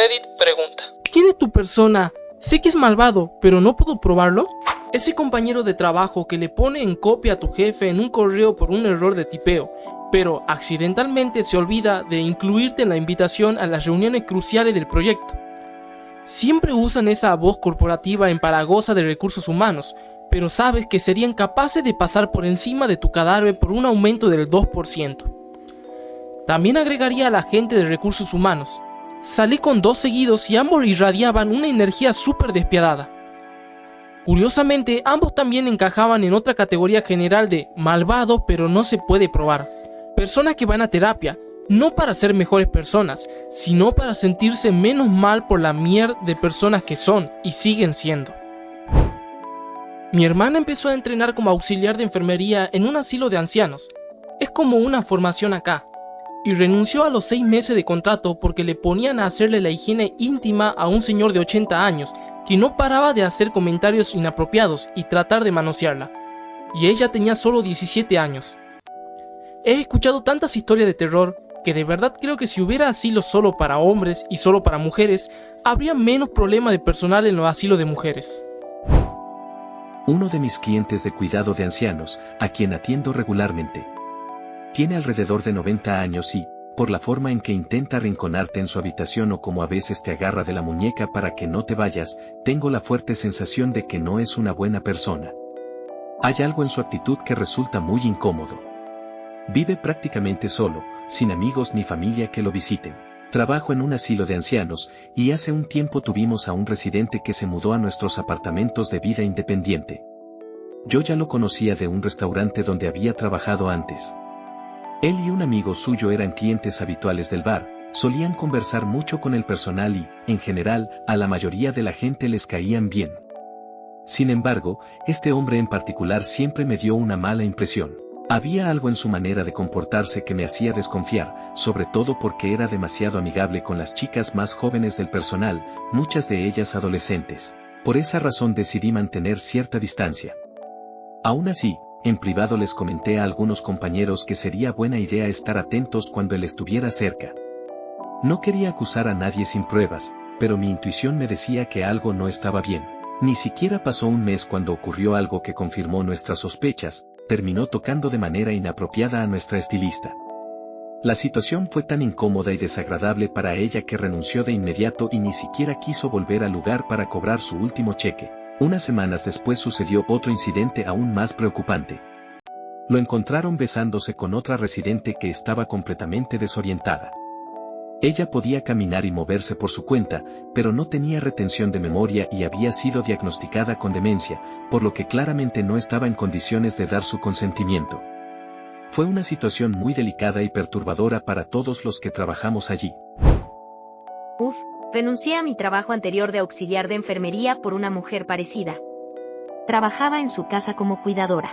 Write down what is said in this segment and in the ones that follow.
Reddit pregunta: ¿quién es tu persona? Sé que es malvado, pero no puedo probarlo. Ese compañero de trabajo que le pone en copia a tu jefe en un correo por un error de tipeo, pero accidentalmente se olvida de incluirte en la invitación a las reuniones cruciales del proyecto. Siempre usan esa voz corporativa empalagosa de recursos humanos, pero sabes que serían capaces de pasar por encima de tu cadáver por un aumento del 2%. También agregaría a la gente de recursos humanos. Salí con 2 seguidos y ambos irradiaban una energía súper despiadada. Curiosamente, ambos también encajaban en otra categoría general de malvados pero no se puede probar. Personas que van a terapia, no para ser mejores personas, sino para sentirse menos mal por la mierda de personas que son y siguen siendo. Mi hermana empezó a entrenar como auxiliar de enfermería en un asilo de ancianos. Es como una formación acá. Y renunció a los 6 meses de contrato porque le ponían a hacerle la higiene íntima a un señor de 80 años que no paraba de hacer comentarios inapropiados y tratar de manosearla. Y ella tenía solo 17 años. He escuchado tantas historias de terror que de verdad creo que si hubiera asilos solo para hombres y solo para mujeres, habría menos problema de personal en los asilos de mujeres. Uno de mis clientes de cuidado de ancianos, a quien atiendo regularmente, tiene alrededor de 90 años y, por la forma en que intenta arrinconarte en su habitación o como a veces te agarra de la muñeca para que no te vayas, tengo la fuerte sensación de que no es una buena persona. Hay algo en su actitud que resulta muy incómodo. Vive prácticamente solo, sin amigos ni familia que lo visiten. Trabajo en un asilo de ancianos, y hace un tiempo tuvimos a un residente que se mudó a nuestros apartamentos de vida independiente. Yo ya lo conocía de un restaurante donde había trabajado antes. Él y un amigo suyo eran clientes habituales del bar, solían conversar mucho con el personal y, en general, a la mayoría de la gente les caían bien. Sin embargo, este hombre en particular siempre me dio una mala impresión. Había algo en su manera de comportarse que me hacía desconfiar, sobre todo porque era demasiado amigable con las chicas más jóvenes del personal, muchas de ellas adolescentes. Por esa razón decidí mantener cierta distancia. Aún así, en privado les comenté a algunos compañeros que sería buena idea estar atentos cuando él estuviera cerca. No quería acusar a nadie sin pruebas, pero mi intuición me decía que algo no estaba bien. Ni siquiera pasó un mes cuando ocurrió algo que confirmó nuestras sospechas, terminó tocando de manera inapropiada a nuestra estilista. La situación fue tan incómoda y desagradable para ella que renunció de inmediato y ni siquiera quiso volver al lugar para cobrar su último cheque. Unas semanas después sucedió otro incidente aún más preocupante. Lo encontraron besándose con otra residente que estaba completamente desorientada. Ella podía caminar y moverse por su cuenta, pero no tenía retención de memoria y había sido diagnosticada con demencia, por lo que claramente no estaba en condiciones de dar su consentimiento. Fue una situación muy delicada y perturbadora para todos los que trabajamos allí. Renuncié a mi trabajo anterior de auxiliar de enfermería por una mujer parecida. Trabajaba en su casa como cuidadora.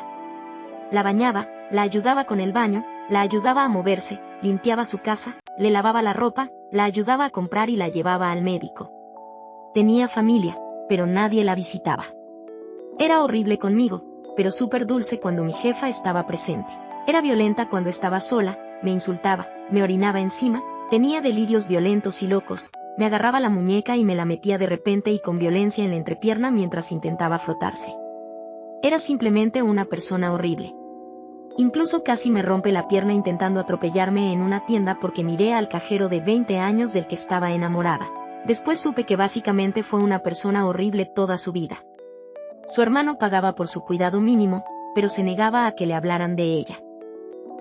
La bañaba, la ayudaba con el baño, la ayudaba a moverse, limpiaba su casa, le lavaba la ropa, la ayudaba a comprar y la llevaba al médico. Tenía familia, pero nadie la visitaba. Era horrible conmigo, pero súper dulce cuando mi jefa estaba presente. Era violenta cuando estaba sola, me insultaba, me orinaba encima, tenía delirios violentos y locos, me agarraba la muñeca y me la metía de repente y con violencia en la entrepierna mientras intentaba frotarse. Era simplemente una persona horrible. Incluso casi me rompe la pierna intentando atropellarme en una tienda porque miré al cajero de 20 años del que estaba enamorada. Después supe que básicamente fue una persona horrible toda su vida. Su hermano pagaba por su cuidado mínimo, pero se negaba a que le hablaran de ella.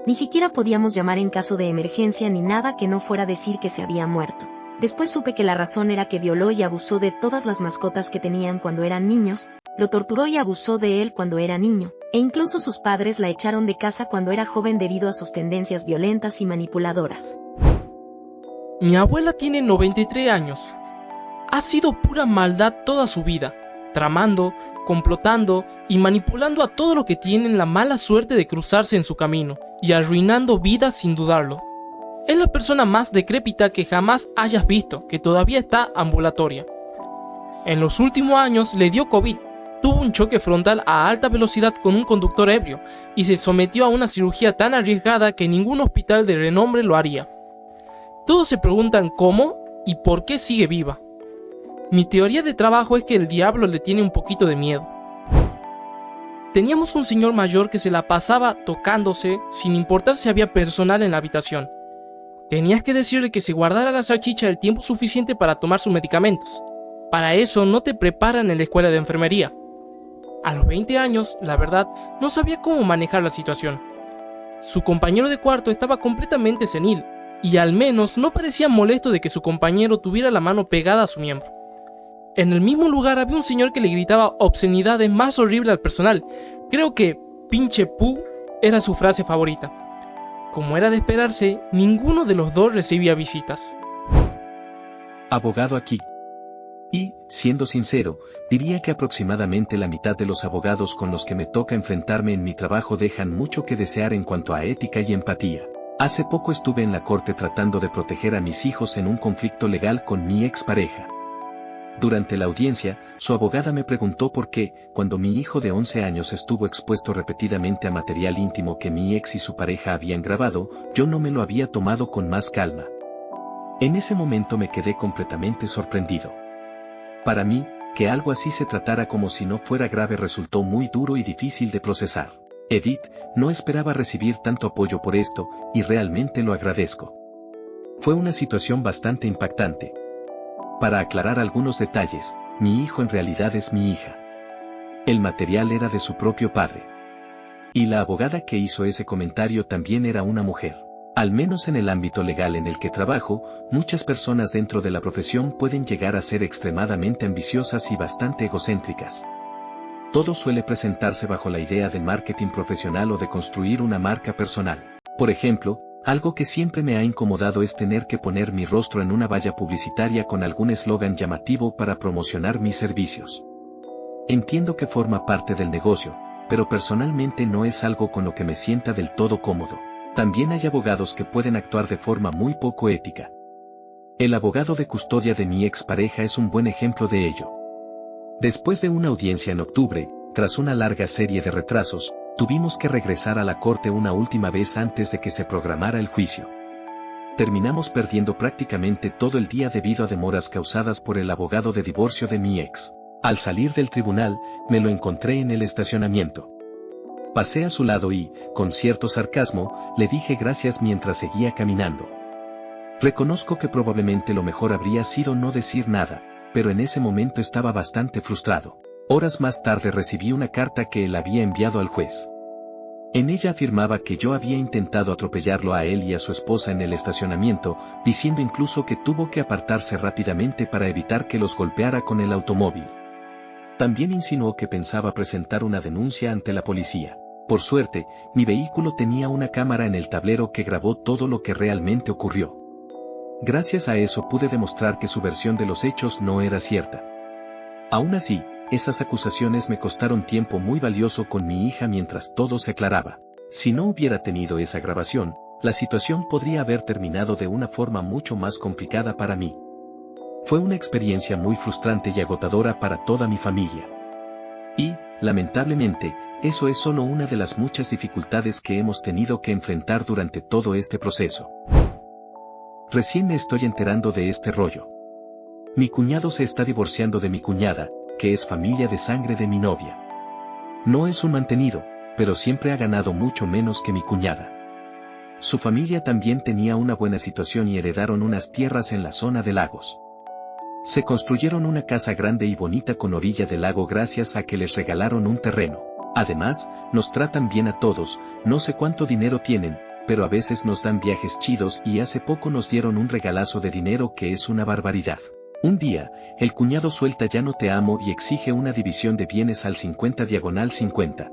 Ni siquiera podíamos llamar en caso de emergencia ni nada que no fuera decir que se había muerto. Después supe que la razón era que violó y abusó de todas las mascotas que tenían cuando eran niños, lo torturó y abusó de él cuando era niño, e incluso sus padres la echaron de casa cuando era joven debido a sus tendencias violentas y manipuladoras. Mi abuela tiene 93 años. Ha sido pura maldad toda su vida, tramando, complotando y manipulando a todo lo que tienen la mala suerte de cruzarse en su camino, y arruinando vidas sin dudarlo. Es la persona más decrépita que jamás hayas visto, que todavía está ambulatoria. En los últimos años le dio COVID, tuvo un choque frontal a alta velocidad con un conductor ebrio y se sometió a una cirugía tan arriesgada que ningún hospital de renombre lo haría. Todos se preguntan cómo y por qué sigue viva. Mi teoría de trabajo es que el diablo le tiene un poquito de miedo. Teníamos un señor mayor que se la pasaba tocándose sin importar si había personal en la habitación. Tenías que decirle que se guardara la salchicha el tiempo suficiente para tomar sus medicamentos. Para eso no te preparan en la escuela de enfermería. A los 20 años, la verdad, no sabía cómo manejar la situación. Su compañero de cuarto estaba completamente senil, y al menos no parecía molesto de que su compañero tuviera la mano pegada a su miembro. En el mismo lugar había un señor que le gritaba obscenidades más horribles al personal. Creo que pinche pu era su frase favorita. Como era de esperarse, ninguno de los dos recibía visitas. Abogado aquí. Y, siendo sincero, diría que aproximadamente la mitad de los abogados con los que me toca enfrentarme en mi trabajo dejan mucho que desear en cuanto a ética y empatía. Hace poco estuve en la corte tratando de proteger a mis hijos en un conflicto legal con mi expareja. Durante la audiencia, su abogada me preguntó por qué, cuando mi hijo de 11 años estuvo expuesto repetidamente a material íntimo que mi ex y su pareja habían grabado, yo no me lo había tomado con más calma. En ese momento me quedé completamente sorprendido. Para mí, que algo así se tratara como si no fuera grave resultó muy duro y difícil de procesar. Edith, no esperaba recibir tanto apoyo por esto, y realmente lo agradezco. Fue una situación bastante impactante. Para aclarar algunos detalles, mi hijo en realidad es mi hija. El material era de su propio padre. Y la abogada que hizo ese comentario también era una mujer. Al menos en el ámbito legal en el que trabajo, muchas personas dentro de la profesión pueden llegar a ser extremadamente ambiciosas y bastante egocéntricas. Todo suele presentarse bajo la idea de marketing profesional o de construir una marca personal. Por ejemplo, algo que siempre me ha incomodado es tener que poner mi rostro en una valla publicitaria con algún eslogan llamativo para promocionar mis servicios. Entiendo que forma parte del negocio, pero personalmente no es algo con lo que me sienta del todo cómodo. También hay abogados que pueden actuar de forma muy poco ética. El abogado de custodia de mi expareja es un buen ejemplo de ello. Después de una audiencia en octubre, tras una larga serie de retrasos, tuvimos que regresar a la corte una última vez antes de que se programara el juicio. Terminamos perdiendo prácticamente todo el día debido a demoras causadas por el abogado de divorcio de mi ex. Al salir del tribunal, me lo encontré en el estacionamiento. Pasé a su lado y, con cierto sarcasmo, le dije gracias mientras seguía caminando. Reconozco que probablemente lo mejor habría sido no decir nada, pero en ese momento estaba bastante frustrado. Horas más tarde recibí una carta que él había enviado al juez. En ella afirmaba que yo había intentado atropellarlo a él y a su esposa en el estacionamiento, diciendo incluso que tuvo que apartarse rápidamente para evitar que los golpeara con el automóvil. También insinuó que pensaba presentar una denuncia ante la policía. Por suerte, mi vehículo tenía una cámara en el tablero que grabó todo lo que realmente ocurrió. Gracias a eso pude demostrar que su versión de los hechos no era cierta. Aún así, esas acusaciones me costaron tiempo muy valioso con mi hija mientras todo se aclaraba. Si no hubiera tenido esa grabación, la situación podría haber terminado de una forma mucho más complicada para mí. Fue una experiencia muy frustrante y agotadora para toda mi familia. Y, lamentablemente, eso es solo una de las muchas dificultades que hemos tenido que enfrentar durante todo este proceso. Recién me estoy enterando de este rollo. Mi cuñado se está divorciando de mi cuñada, que es familia de sangre de mi novia. No es un mantenido, pero siempre ha ganado mucho menos que mi cuñada. Su familia también tenía una buena situación y heredaron unas tierras en la zona de lagos. Se construyeron una casa grande y bonita con orilla del lago gracias a que les regalaron un terreno. Además, nos tratan bien a todos, no sé cuánto dinero tienen, pero a veces nos dan viajes chidos y hace poco nos dieron un regalazo de dinero que es una barbaridad. Un día, el cuñado suelta ya no te amo y exige una división de bienes al 50/50.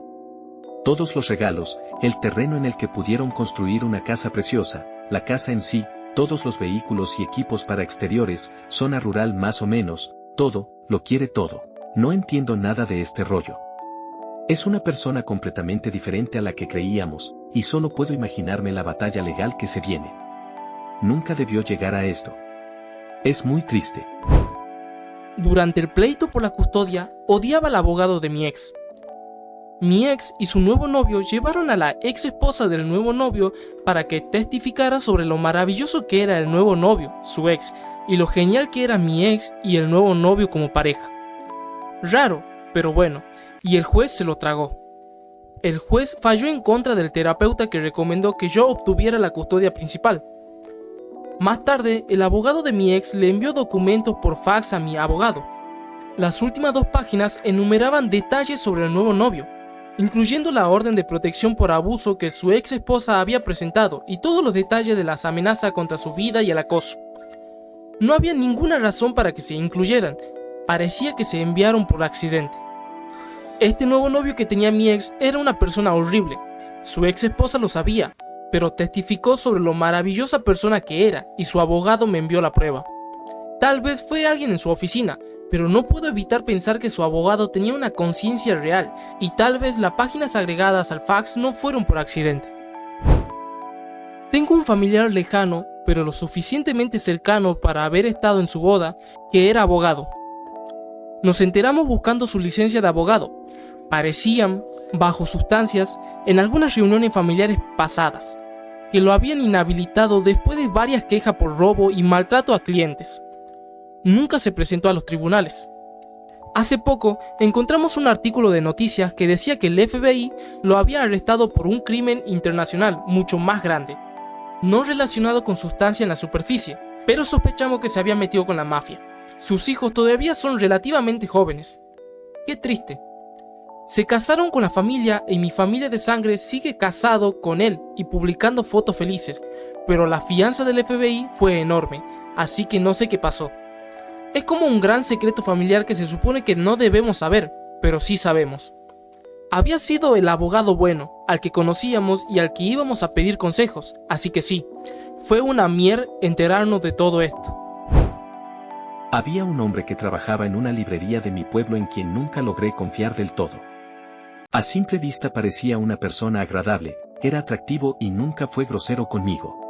Todos los regalos, el terreno en el que pudieron construir una casa preciosa, la casa en sí, todos los vehículos y equipos para exteriores, zona rural más o menos, todo, lo quiere todo. No entiendo nada de este rollo. Es una persona completamente diferente a la que creíamos, y solo puedo imaginarme la batalla legal que se viene. Nunca debió llegar a esto. Es muy triste. Durante el pleito por la custodia, odiaba al abogado de mi ex. Mi ex y su nuevo novio llevaron a la ex esposa del nuevo novio para que testificara sobre lo maravilloso que era el nuevo novio, su ex, y lo genial que era mi ex y el nuevo novio como pareja. Raro, pero bueno, y el juez se lo tragó. El juez falló en contra del terapeuta que recomendó que yo obtuviera la custodia principal. Más tarde, el abogado de mi ex le envió documentos por fax a mi abogado. Las últimas 2 páginas enumeraban detalles sobre el nuevo novio, incluyendo la orden de protección por abuso que su ex esposa había presentado y todos los detalles de las amenazas contra su vida y el acoso. No había ninguna razón para que se incluyeran, parecía que se enviaron por accidente. Este nuevo novio que tenía mi ex era una persona horrible, su ex esposa lo sabía, pero testificó sobre lo maravillosa persona que era y su abogado me envió la prueba. Tal vez fue alguien en su oficina, pero no puedo evitar pensar que su abogado tenía una conciencia real y tal vez las páginas agregadas al fax no fueron por accidente. Tengo un familiar lejano, pero lo suficientemente cercano para haber estado en su boda, que era abogado. Nos enteramos buscando su licencia de abogado. Parecían, bajo sustancias, en algunas reuniones familiares pasadas, que lo habían inhabilitado después de varias quejas por robo y maltrato a clientes. Nunca se presentó a los tribunales. Hace poco encontramos un artículo de noticias que decía que el FBI lo había arrestado por un crimen internacional mucho más grande, no relacionado con sustancia en la superficie, pero sospechamos que se había metido con la mafia. Sus hijos todavía son relativamente jóvenes. Qué triste. Se casaron con la familia y mi familia de sangre sigue casado con él y publicando fotos felices, pero la fianza del FBI fue enorme, así que no sé qué pasó. Es como un gran secreto familiar que se supone que no debemos saber, pero sí sabemos. Había sido el abogado bueno, al que conocíamos y al que íbamos a pedir consejos, así que sí, fue una mier enterarnos de todo esto. Había un hombre que trabajaba en una librería de mi pueblo en quien nunca logré confiar del todo. A simple vista parecía una persona agradable, era atractivo y nunca fue grosero conmigo.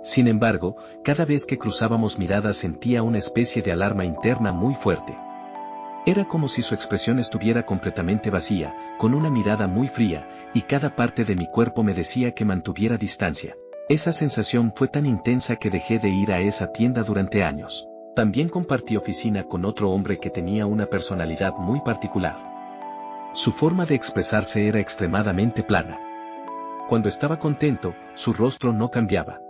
Sin embargo, cada vez que cruzábamos miradas sentía una especie de alarma interna muy fuerte. Era como si su expresión estuviera completamente vacía, con una mirada muy fría, y cada parte de mi cuerpo me decía que mantuviera distancia. Esa sensación fue tan intensa que dejé de ir a esa tienda durante años. También compartí oficina con otro hombre que tenía una personalidad muy particular. Su forma de expresarse era extremadamente plana. Cuando estaba contento, su rostro no cambiaba.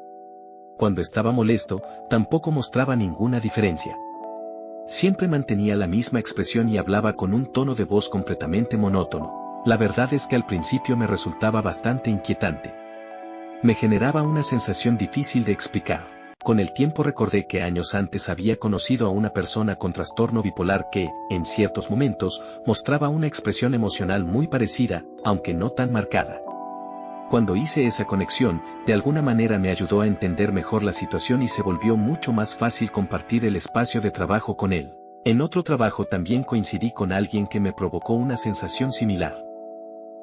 Cuando estaba molesto, tampoco mostraba ninguna diferencia. Siempre mantenía la misma expresión y hablaba con un tono de voz completamente monótono. La verdad es que al principio me resultaba bastante inquietante. Me generaba una sensación difícil de explicar. Con el tiempo recordé que años antes había conocido a una persona con trastorno bipolar que, en ciertos momentos, mostraba una expresión emocional muy parecida, aunque no tan marcada. Cuando hice esa conexión, de alguna manera me ayudó a entender mejor la situación y se volvió mucho más fácil compartir el espacio de trabajo con él. En otro trabajo también coincidí con alguien que me provocó una sensación similar.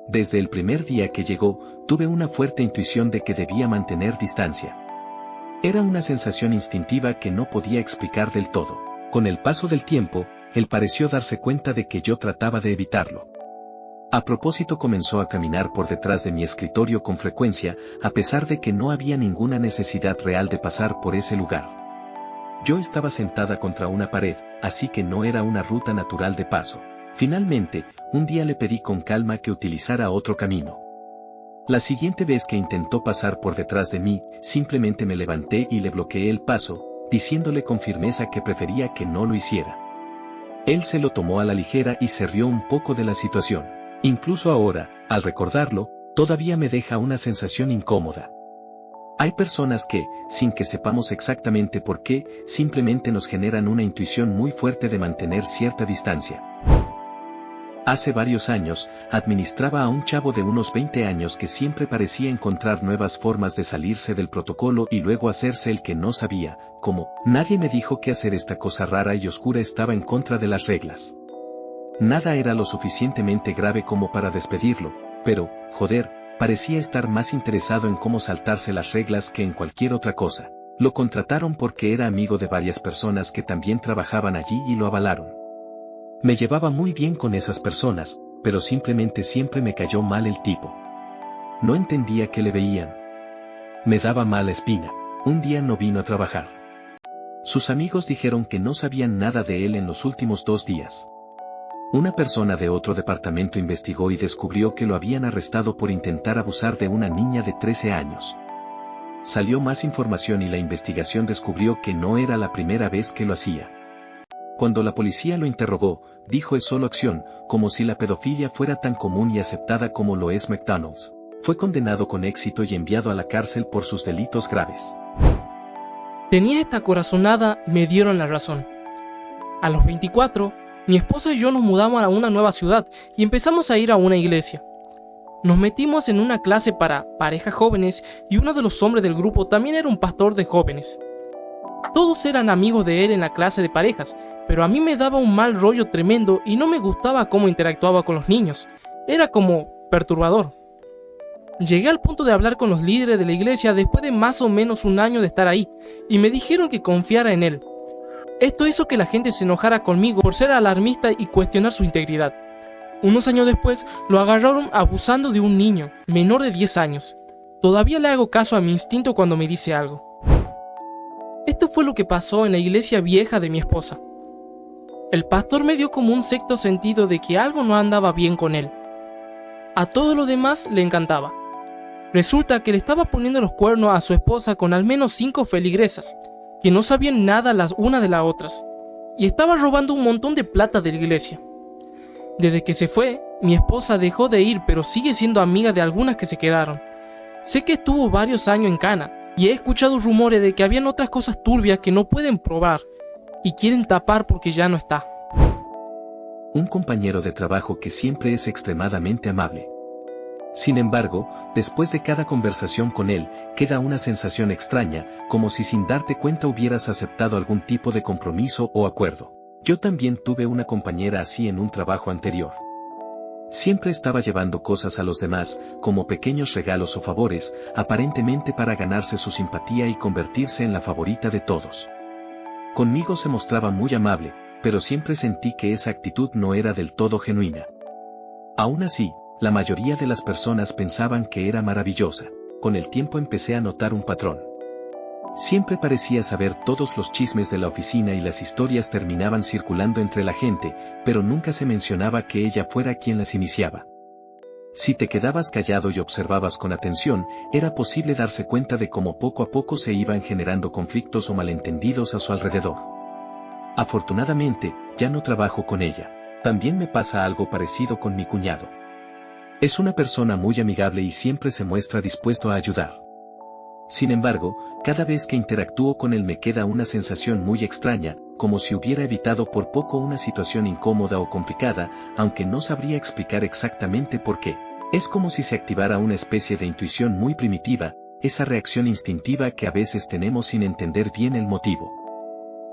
Desde el primer día que llegó, tuve una fuerte intuición de que debía mantener distancia. Era una sensación instintiva que no podía explicar del todo. Con el paso del tiempo, él pareció darse cuenta de que yo trataba de evitarlo. A propósito comenzó a caminar por detrás de mi escritorio con frecuencia, a pesar de que no había ninguna necesidad real de pasar por ese lugar. Yo estaba sentada contra una pared, así que no era una ruta natural de paso. Finalmente, un día le pedí con calma que utilizara otro camino. La siguiente vez que intentó pasar por detrás de mí, simplemente me levanté y le bloqueé el paso, diciéndole con firmeza que prefería que no lo hiciera. Él se lo tomó a la ligera y se rió un poco de la situación. Incluso ahora, al recordarlo, todavía me deja una sensación incómoda. Hay personas que, sin que sepamos exactamente por qué, simplemente nos generan una intuición muy fuerte de mantener cierta distancia. Hace varios años, administraba a un chavo de unos 20 años que siempre parecía encontrar nuevas formas de salirse del protocolo y luego hacerse el que no sabía, como, nadie me dijo que hacer esta cosa rara y oscura estaba en contra de las reglas. Nada era lo suficientemente grave como para despedirlo, pero, joder, parecía estar más interesado en cómo saltarse las reglas que en cualquier otra cosa. Lo contrataron porque era amigo de varias personas que también trabajaban allí y lo avalaron. Me llevaba muy bien con esas personas, pero simplemente siempre me cayó mal el tipo. No entendía qué le veían. Me daba mala espina. Un día no vino a trabajar. Sus amigos dijeron que no sabían nada de él en los últimos 2 días. Una persona de otro departamento investigó y descubrió que lo habían arrestado por intentar abusar de una niña de 13 años. Salió más información y la investigación descubrió que no era la primera vez que lo hacía. Cuando la policía lo interrogó, dijo es solo acción, como si la pedofilia fuera tan común y aceptada como lo es McDonald's. Fue condenado con éxito y enviado a la cárcel por sus delitos graves. Tenía esta corazonada y me dieron la razón. A los 24, mi esposa y yo nos mudamos a una nueva ciudad y empezamos a ir a una iglesia. Nos metimos en una clase para parejas jóvenes y uno de los hombres del grupo también era un pastor de jóvenes. Todos eran amigos de él en la clase de parejas, pero a mí me daba un mal rollo tremendo y no me gustaba cómo interactuaba con los niños. Era como perturbador. Llegué al punto de hablar con los líderes de la iglesia después de más o menos un año de estar ahí, y me dijeron que confiara en él. Esto hizo que la gente se enojara conmigo por ser alarmista y cuestionar su integridad. Unos años después, lo agarraron abusando de un niño, menor de 10 años. Todavía le hago caso a mi instinto cuando me dice algo. Esto fue lo que pasó en la iglesia vieja de mi esposa. El pastor me dio como un sexto sentido de que algo no andaba bien con él. A todo lo demás le encantaba. Resulta que le estaba poniendo los cuernos a su esposa con al menos 5 feligresas, que no sabían nada las unas de las otras, y estaba robando un montón de plata de la iglesia. Desde que se fue, mi esposa dejó de ir, pero sigue siendo amiga de algunas que se quedaron. Sé que estuvo varios años en Cana, y he escuchado rumores de que habían otras cosas turbias que no pueden probar, y quieren tapar porque ya no está. Un compañero de trabajo que siempre es extremadamente amable. Sin embargo, después de cada conversación con él, queda una sensación extraña, como si sin darte cuenta hubieras aceptado algún tipo de compromiso o acuerdo. Yo también tuve una compañera así en un trabajo anterior. Siempre estaba llevando cosas a los demás, como pequeños regalos o favores, aparentemente para ganarse su simpatía y convertirse en la favorita de todos. Conmigo se mostraba muy amable, pero siempre sentí que esa actitud no era del todo genuina. Aún así, la mayoría de las personas pensaban que era maravillosa. Con el tiempo empecé a notar un patrón. Siempre parecía saber todos los chismes de la oficina y las historias terminaban circulando entre la gente, pero nunca se mencionaba que ella fuera quien las iniciaba. Si te quedabas callado y observabas con atención, era posible darse cuenta de cómo poco a poco se iban generando conflictos o malentendidos a su alrededor. Afortunadamente, ya no trabajo con ella. También me pasa algo parecido con mi cuñado. Es una persona muy amigable y siempre se muestra dispuesto a ayudar. Sin embargo, cada vez que interactúo con él me queda una sensación muy extraña, como si hubiera evitado por poco una situación incómoda o complicada, aunque no sabría explicar exactamente por qué. Es como si se activara una especie de intuición muy primitiva, esa reacción instintiva que a veces tenemos sin entender bien el motivo.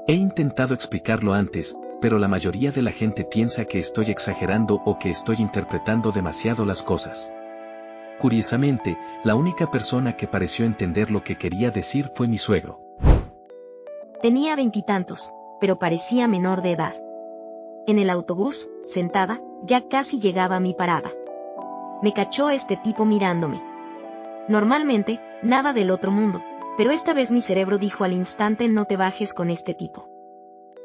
He intentado explicarlo antes, pero la mayoría de la gente piensa que estoy exagerando o que estoy interpretando demasiado las cosas. Curiosamente, la única persona que pareció entender lo que quería decir fue mi suegro. Tenía 20 y tantos, pero parecía menor de edad. En el autobús, sentada, ya casi llegaba a mi parada. Me cachó este tipo mirándome. Normalmente, nada del otro mundo, pero esta vez mi cerebro dijo al instante no te bajes con este tipo.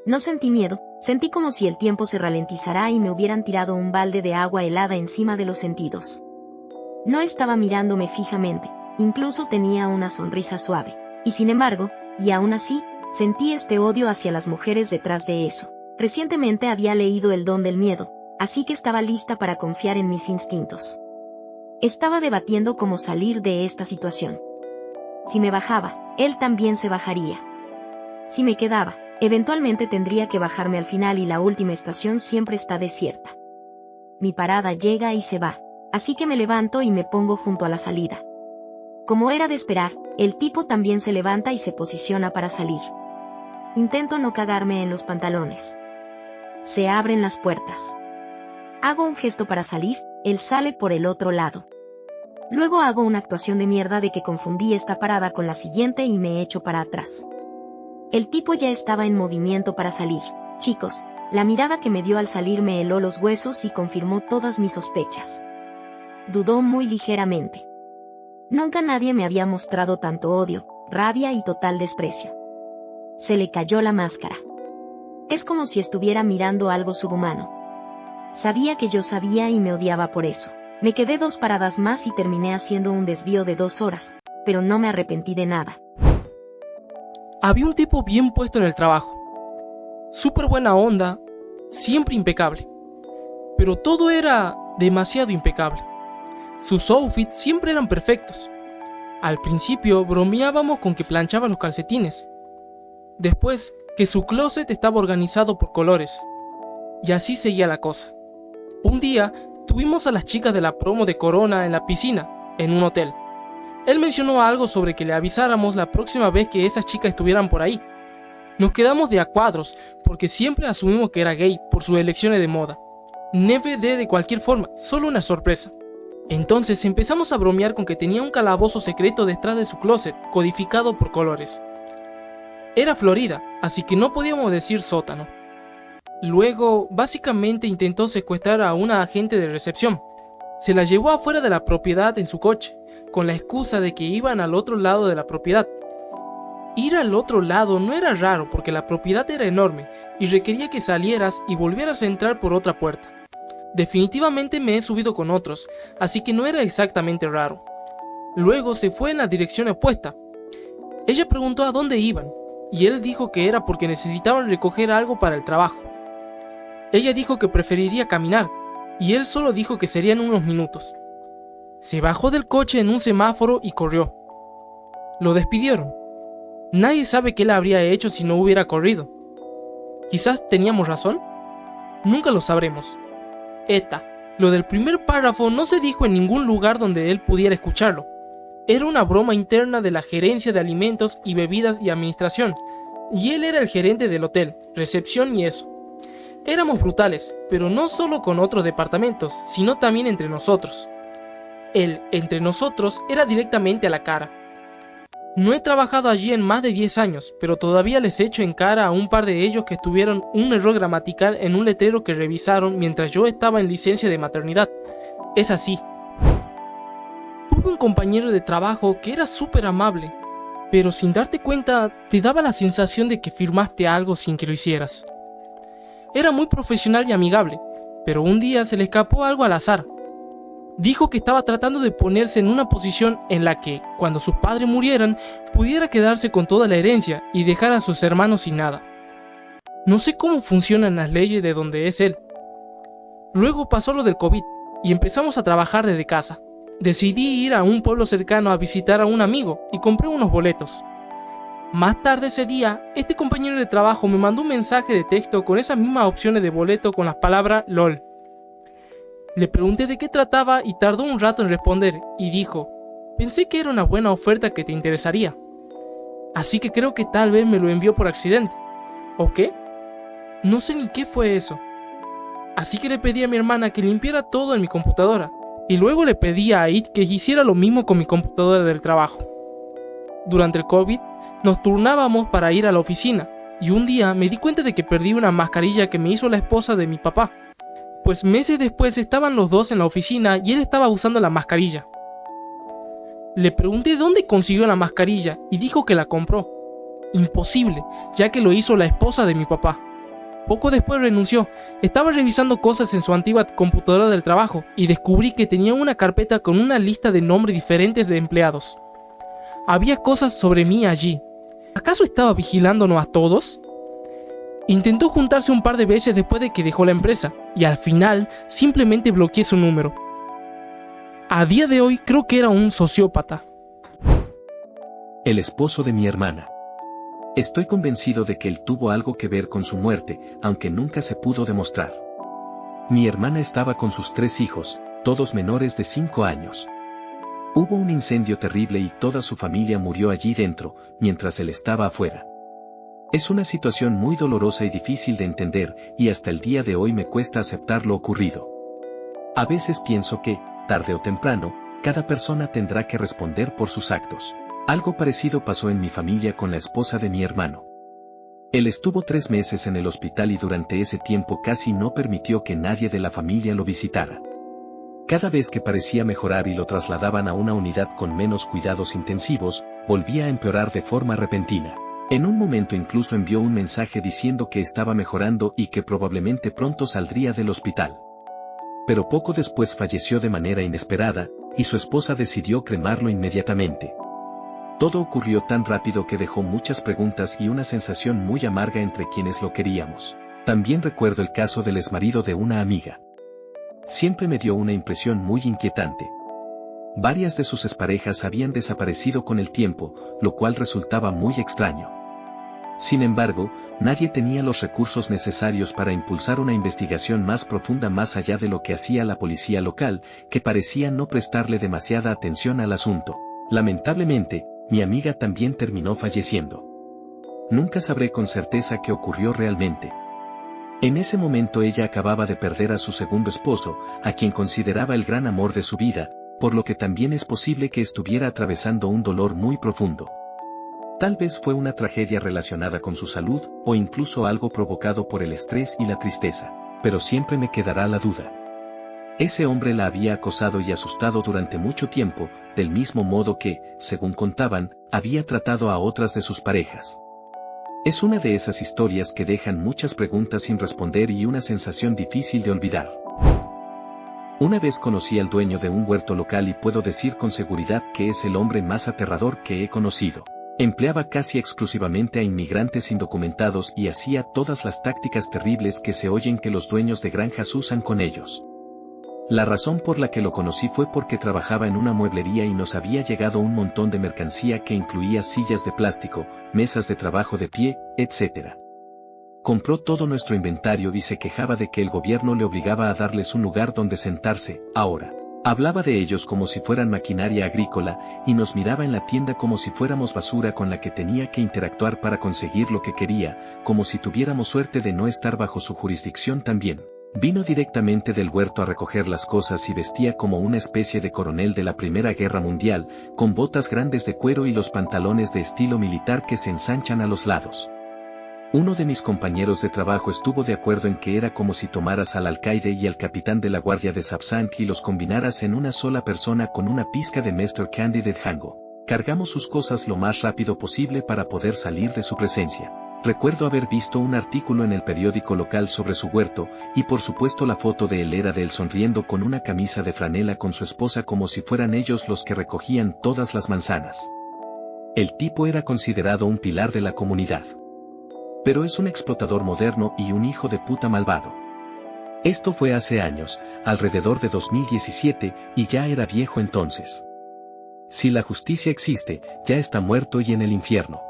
No sentí miedo, sentí como si el tiempo se ralentizara y me hubieran tirado un balde de agua helada encima de los sentidos. No estaba mirándome fijamente, incluso tenía una sonrisa suave, y sin embargo, y aún así, sentí este odio hacia las mujeres detrás de eso. Recientemente había leído El don del miedo, así que estaba lista para confiar en mis instintos. Estaba debatiendo cómo salir de esta situación. Si me bajaba, él también se bajaría. Si me quedaba, eventualmente tendría que bajarme al final y la última estación siempre está desierta. Mi parada llega y se va, así que me levanto y me pongo junto a la salida. Como era de esperar, el tipo también se levanta y se posiciona para salir. Intento no cagarme en los pantalones. Se abren las puertas. Hago un gesto para salir, él sale por el otro lado. Luego hago una actuación de mierda de que confundí esta parada con la siguiente y me echo para atrás. El tipo ya estaba en movimiento para salir. Chicos, la mirada que me dio al salir me heló los huesos y confirmó todas mis sospechas. Dudó muy ligeramente. Nunca nadie me había mostrado tanto odio, rabia y total desprecio. Se le cayó la máscara. Es como si estuviera mirando algo subhumano. Sabía que yo sabía y me odiaba por eso. Me quedé 2 paradas más y terminé haciendo un desvío de 2 horas, pero no me arrepentí de nada. Había un tipo bien puesto en el trabajo. Súper buena onda, siempre impecable. Pero todo era demasiado impecable. Sus outfits siempre eran perfectos. Al principio bromeábamos con que planchaba los calcetines. Después, que su closet estaba organizado por colores. Y así seguía la cosa. Un día, tuvimos a las chicas de la promo de Corona en la piscina, en un hotel. Él mencionó algo sobre que le avisáramos la próxima vez que esas chicas estuvieran por ahí. Nos quedamos de a cuadros, porque siempre asumimos que era gay por sus elecciones de moda. Never de cualquier forma, solo una sorpresa. Entonces empezamos a bromear con que tenía un calabozo secreto detrás de su closet, codificado por colores. Era Florida, así que no podíamos decir sótano. Luego, básicamente intentó secuestrar a una agente de recepción. Se la llevó afuera de la propiedad en su coche, con la excusa de que iban al otro lado de la propiedad. Ir al otro lado no era raro porque la propiedad era enorme y requería que salieras y volvieras a entrar por otra puerta. Definitivamente me he subido con otros, así que no era exactamente raro. Luego se fue en la dirección opuesta. Ella preguntó a dónde iban, y él dijo que era porque necesitaban recoger algo para el trabajo. Ella dijo que preferiría caminar, y él solo dijo que serían unos minutos. Se bajó del coche en un semáforo y corrió. Lo despidieron. Nadie sabe qué él habría hecho si no hubiera corrido. Quizás teníamos razón. Nunca lo sabremos. Lo del primer párrafo no se dijo en ningún lugar donde él pudiera escucharlo. Era una broma interna de la gerencia de alimentos y bebidas y administración, y él era el gerente del hotel, recepción y eso. Éramos brutales, pero no solo con otros departamentos, sino también entre nosotros. El entre nosotros era directamente a la cara. No he trabajado allí en más de 10 años, pero todavía les echo en cara a un par de ellos que tuvieron un error gramatical en un letrero que revisaron mientras yo estaba en licencia de maternidad. Es así. Tuve un compañero de trabajo que era súper amable, pero sin darte cuenta te daba la sensación de que firmaste algo sin que lo hicieras. Era muy profesional y amigable, pero un día se le escapó algo al azar. Dijo que estaba tratando de ponerse en una posición en la que, cuando sus padres murieran, pudiera quedarse con toda la herencia y dejar a sus hermanos sin nada. No sé cómo funcionan las leyes de donde es él. Luego pasó lo del COVID y empezamos a trabajar desde casa. Decidí ir a un pueblo cercano a visitar a un amigo y compré unos boletos. Más tarde ese día, este compañero de trabajo me mandó un mensaje de texto con esas mismas opciones de boleto con las palabras LOL. Le pregunté de qué trataba y tardó un rato en responder y dijo: pensé que era una buena oferta que te interesaría. Así que creo que tal vez me lo envió por accidente. ¿O qué? No sé ni qué fue eso. Así que le pedí a mi hermana que limpiara todo en mi computadora. Y luego le pedí a Aid que hiciera lo mismo con mi computadora del trabajo. Durante el COVID, nos turnábamos para ir a la oficina. Y un día me di cuenta de que perdí una mascarilla que me hizo la esposa de mi papá. Pues meses después estaban los dos en la oficina y él estaba usando la mascarilla. Le pregunté dónde consiguió la mascarilla y dijo que la compró. Imposible, ya que lo hizo la esposa de mi papá. Poco después renunció. Estaba revisando cosas en su antigua computadora del trabajo y descubrí que tenía una carpeta con una lista de nombres diferentes de empleados. Había cosas sobre mí allí. ¿Acaso estaba vigilándonos a todos? Intentó juntarse un par de veces después de que dejó la empresa, y al final simplemente bloqueé su número. A día de hoy creo que era un sociópata. El esposo de mi hermana. Estoy convencido de que él tuvo algo que ver con su muerte, aunque nunca se pudo demostrar. Mi hermana estaba con sus 3 hijos, todos menores de 5 años. Hubo un incendio terrible y toda su familia murió allí dentro, mientras él estaba afuera. Es una situación muy dolorosa y difícil de entender, y hasta el día de hoy me cuesta aceptar lo ocurrido. A veces pienso que, tarde o temprano, cada persona tendrá que responder por sus actos. Algo parecido pasó en mi familia con la esposa de mi hermano. Él estuvo 3 meses en el hospital y durante ese tiempo casi no permitió que nadie de la familia lo visitara. Cada vez que parecía mejorar y lo trasladaban a una unidad con menos cuidados intensivos, volvía a empeorar de forma repentina. En un momento incluso envió un mensaje diciendo que estaba mejorando y que probablemente pronto saldría del hospital. Pero poco después falleció de manera inesperada, y su esposa decidió cremarlo inmediatamente. Todo ocurrió tan rápido que dejó muchas preguntas y una sensación muy amarga entre quienes lo queríamos. También recuerdo el caso del exmarido de una amiga. Siempre me dio una impresión muy inquietante. Varias de sus exparejas habían desaparecido con el tiempo, lo cual resultaba muy extraño. Sin embargo, nadie tenía los recursos necesarios para impulsar una investigación más profunda más allá de lo que hacía la policía local, que parecía no prestarle demasiada atención al asunto. Lamentablemente, mi amiga también terminó falleciendo. Nunca sabré con certeza qué ocurrió realmente. En ese momento ella acababa de perder a su segundo esposo, a quien consideraba el gran amor de su vida, por lo que también es posible que estuviera atravesando un dolor muy profundo. Tal vez fue una tragedia relacionada con su salud, o incluso algo provocado por el estrés y la tristeza, pero siempre me quedará la duda. Ese hombre la había acosado y asustado durante mucho tiempo, del mismo modo que, según contaban, había tratado a otras de sus parejas. Es una de esas historias que dejan muchas preguntas sin responder y una sensación difícil de olvidar. Una vez conocí al dueño de un huerto local y puedo decir con seguridad que es el hombre más aterrador que he conocido. Empleaba casi exclusivamente a inmigrantes indocumentados y hacía todas las tácticas terribles que se oyen que los dueños de granjas usan con ellos. La razón por la que lo conocí fue porque trabajaba en una mueblería y nos había llegado un montón de mercancía que incluía sillas de plástico, mesas de trabajo de pie, etc. Compró todo nuestro inventario y se quejaba de que el gobierno le obligaba a darles un lugar donde sentarse. Ahora, hablaba de ellos como si fueran maquinaria agrícola y nos miraba en la tienda como si fuéramos basura con la que tenía que interactuar para conseguir lo que quería, como si tuviéramos suerte de no estar bajo su jurisdicción también. Vino directamente del huerto a recoger las cosas y vestía como una especie de coronel de la Primera Guerra Mundial, con botas grandes de cuero y los pantalones de estilo militar que se ensanchan a los lados. Uno de mis compañeros de trabajo estuvo de acuerdo en que era como si tomaras al alcaide y al capitán de la guardia de Sapsank y los combinaras en una sola persona con una pizca de Mr. Candy de Django. Cargamos sus cosas lo más rápido posible para poder salir de su presencia. Recuerdo haber visto un artículo en el periódico local sobre su huerto, y por supuesto la foto de él era de él sonriendo con una camisa de franela con su esposa como si fueran ellos los que recogían todas las manzanas. El tipo era considerado un pilar de la comunidad. Pero es un explotador moderno y un hijo de puta malvado. Esto fue hace años, alrededor de 2017, y ya era viejo entonces. Si la justicia existe, ya está muerto y en el infierno.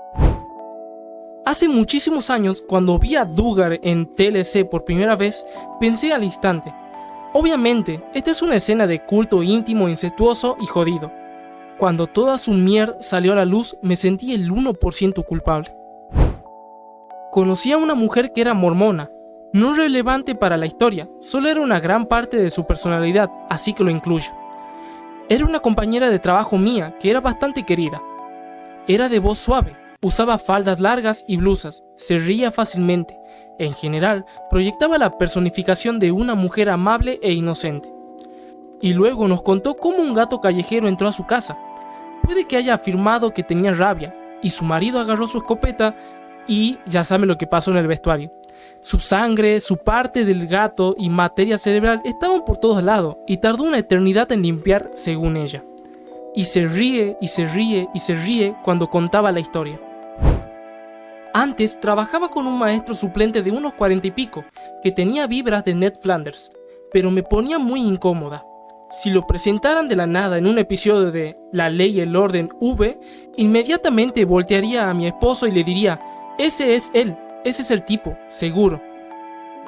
Hace muchísimos años, cuando vi a Duggar en TLC por primera vez, pensé al instante. Obviamente, esta es una escena de culto íntimo, incestuoso y jodido. Cuando toda su mierda salió a la luz, me sentí el 1% culpable. Conocí a una mujer que era mormona, no relevante para la historia, solo era una gran parte de su personalidad, así que lo incluyo. Era una compañera de trabajo mía que era bastante querida. Era de voz suave. Usaba faldas largas y blusas, se reía fácilmente. En general, proyectaba la personificación de una mujer amable e inocente. Y luego nos contó cómo un gato callejero entró a su casa. Puede que haya afirmado que tenía rabia, y su marido agarró su escopeta y ya saben lo que pasó en el vestuario. Su sangre, su parte del gato y materia cerebral estaban por todos lados, y tardó una eternidad en limpiar, según ella. Y se ríe, y se ríe, y se ríe cuando contaba la historia. Antes trabajaba con un maestro suplente de unos 40 y pico, que tenía vibras de Ned Flanders, pero me ponía muy incómoda. Si lo presentaran de la nada en un episodio de La Ley y el Orden V, inmediatamente voltearía a mi esposo y le diría: ese es él, ese es el tipo, seguro.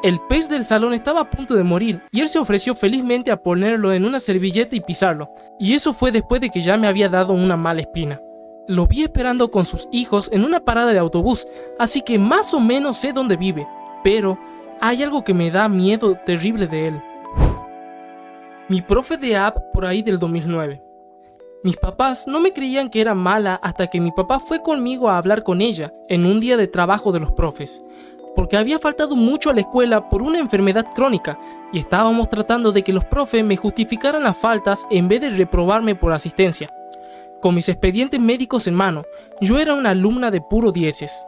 El pez del salón estaba a punto de morir y él se ofreció felizmente a ponerlo en una servilleta y pisarlo, y eso fue después de que ya me había dado una mala espina. Lo vi esperando con sus hijos en una parada de autobús, así que más o menos sé dónde vive, pero hay algo que me da miedo terrible de él. Mi profe de app por ahí del 2009. Mis papás no me creían que era mala hasta que mi papá fue conmigo a hablar con ella en un día de trabajo de los profes, porque había faltado mucho a la escuela por una enfermedad crónica y estábamos tratando de que los profes me justificaran las faltas en vez de reprobarme por asistencia. con mis expedientes médicos en mano. Yo era una alumna de puro dieces.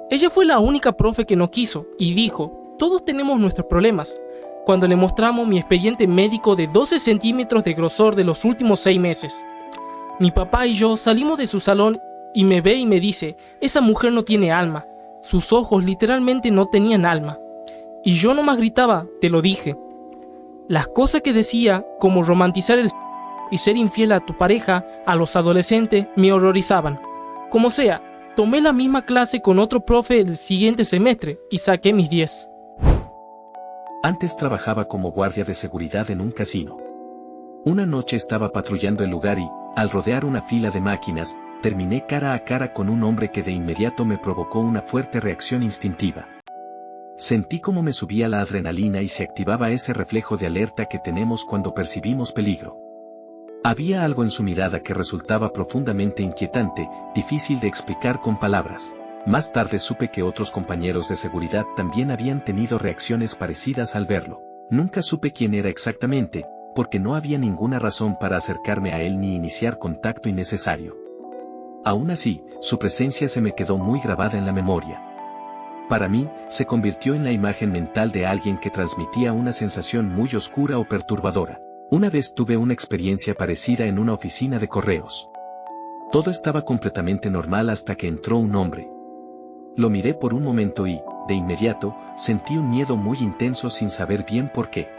Ella fue la única profe que no quiso y dijo, todos tenemos nuestros problemas. Cuando le mostramos mi expediente médico de 12 centímetros de grosor de los últimos 6 meses. Mi papá y yo salimos de su salón y me ve y me dice, esa mujer no tiene alma. Sus ojos literalmente no tenían alma. Y yo nomás gritaba, te lo dije. Las cosas que decía, como romantizar el y ser infiel a tu pareja, a los adolescentes, me horrorizaban. Como sea, tomé la misma clase con otro profe el siguiente semestre y saqué mis 10. Antes trabajaba como guardia de seguridad en un casino. Una noche estaba patrullando el lugar y, al rodear una fila de máquinas, terminé cara a cara con un hombre que de inmediato me provocó una fuerte reacción instintiva. Sentí como me subía la adrenalina y se activaba ese reflejo de alerta que tenemos cuando percibimos peligro. Había algo en su mirada que resultaba profundamente inquietante, difícil de explicar con palabras. Más tarde supe que otros compañeros de seguridad también habían tenido reacciones parecidas al verlo. Nunca supe quién era exactamente, porque no había ninguna razón para acercarme a él ni iniciar contacto innecesario. Aún así, su presencia se me quedó muy grabada en la memoria. Para mí, se convirtió en la imagen mental de alguien que transmitía una sensación muy oscura o perturbadora. Una vez tuve una experiencia parecida en una oficina de correos. Todo estaba completamente normal hasta que entró un hombre. Lo miré por un momento y, de inmediato, sentí un miedo muy intenso sin saber bien por qué.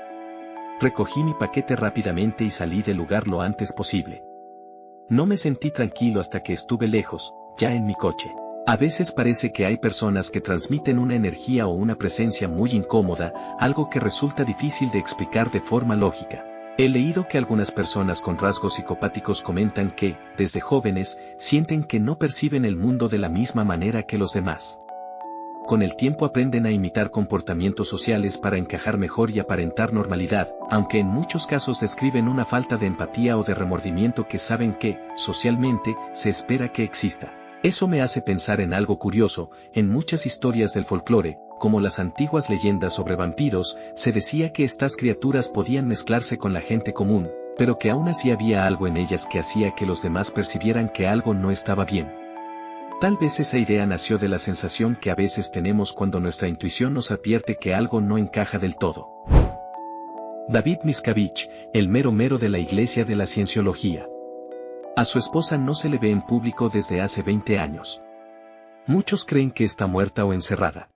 Recogí mi paquete rápidamente y salí del lugar lo antes posible. No me sentí tranquilo hasta que estuve lejos, ya en mi coche. A veces parece que hay personas que transmiten una energía o una presencia muy incómoda, algo que resulta difícil de explicar de forma lógica. He leído que algunas personas con rasgos psicopáticos comentan que, desde jóvenes, sienten que no perciben el mundo de la misma manera que los demás. Con el tiempo aprenden a imitar comportamientos sociales para encajar mejor y aparentar normalidad, aunque en muchos casos describen una falta de empatía o de remordimiento que saben que, socialmente, se espera que exista. Eso me hace pensar en algo curioso. En muchas historias del folclore, como las antiguas leyendas sobre vampiros, se decía que estas criaturas podían mezclarse con la gente común, pero que aún así había algo en ellas que hacía que los demás percibieran que algo no estaba bien. Tal vez esa idea nació de la sensación que a veces tenemos cuando nuestra intuición nos advierte que algo no encaja del todo. David Miscavige, el mero mero de la Iglesia de la Cienciología. A su esposa no se le ve en público desde hace 20 años. Muchos creen que está muerta o encerrada.